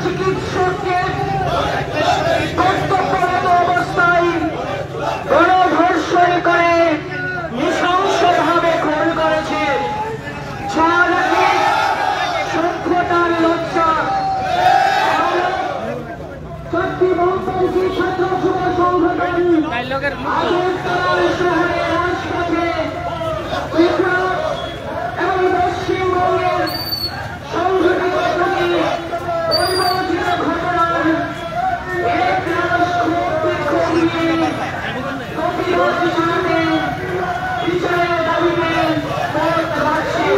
চিকিৎসককে কর্তব্যরত অবস্থায় গণধর্ষণ করে নৃশংসভাবে খুন করেছে। সভ্যতার লজ্জা। ছাত্র যুব সংগঠন আগরতলা শহরে রাজপথে এবং পশ্চিমবঙ্গের সংঘটিত পরিবর্তিত ঘটনার এক প্রতিবাদ জানাতে বিচারের দাবিতে পথ হাঁটছে।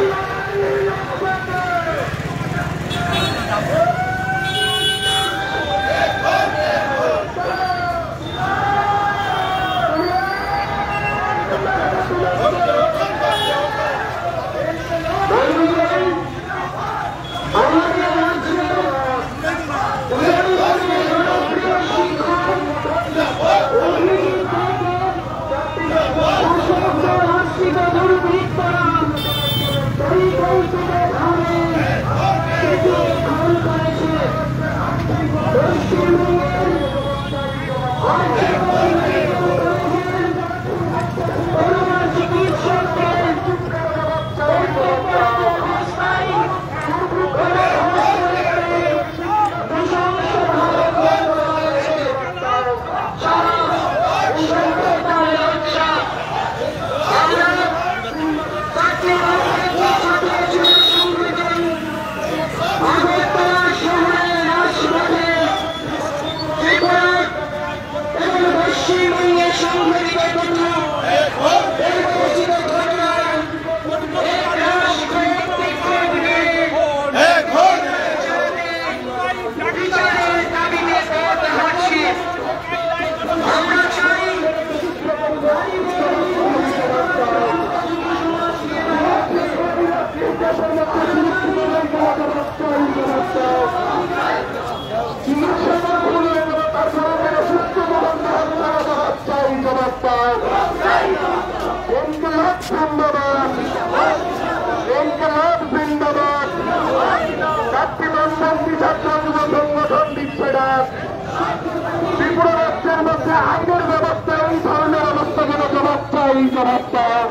ত্রিপুরা রাজ্যের মধ্যে আইনের ব্যবস্থা এই ধরনের অবস্থা যেন জবাব চাই, জবাব দাও।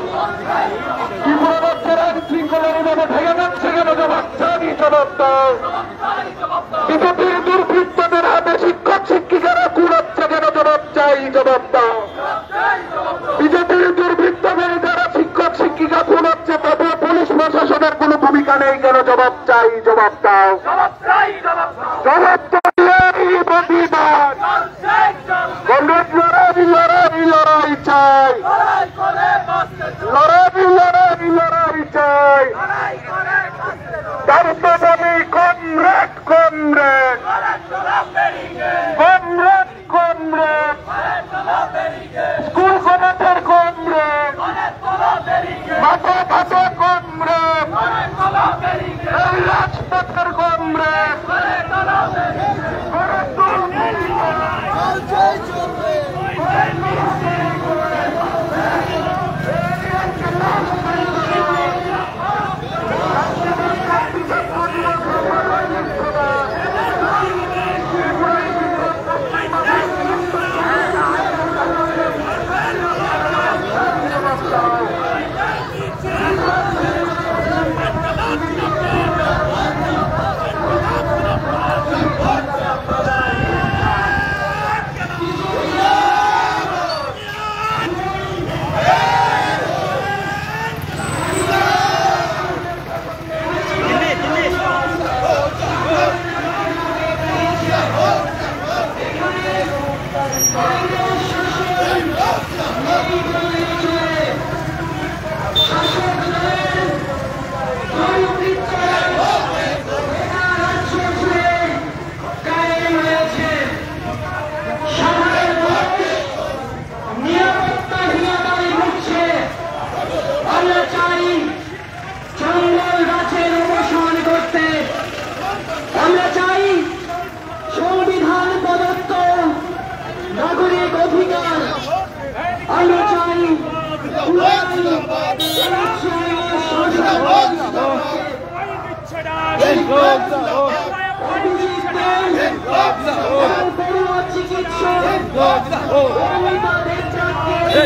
ত্রিপুরা রাজ্যের আইন শৃঙ্খলার ভাবে ভেঙে যাচ্ছে কেন, জবাব চাই, জবাব দাও। বিজেপির দুর্বৃত্তদের হাতে শিক্ষক শিক্ষিকারা কুড়াচ্ছে কেন, জবাব চাই, জবাব দাও। বিজেপির দুর্বৃত্তদের যারা শিক্ষক শিক্ষিকা কুড়াচ্ছে তবে পুলিশ প্রশাসনের কোন ভূমিকা নেই কেন, জবাব চাই, জবাব দাও। জবাব প্রতিবাদ কংগ্রেস লড়াই লড়াই লড়াই চাই, লড়াই লড়াই লড়াই চাই। দায়িত্ববাদী comrade comrade comrade comrade school কলেজের কমরেড মাথা মাথা কমরেড এই রাজপথের কমরেড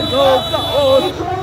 চিকিৎসক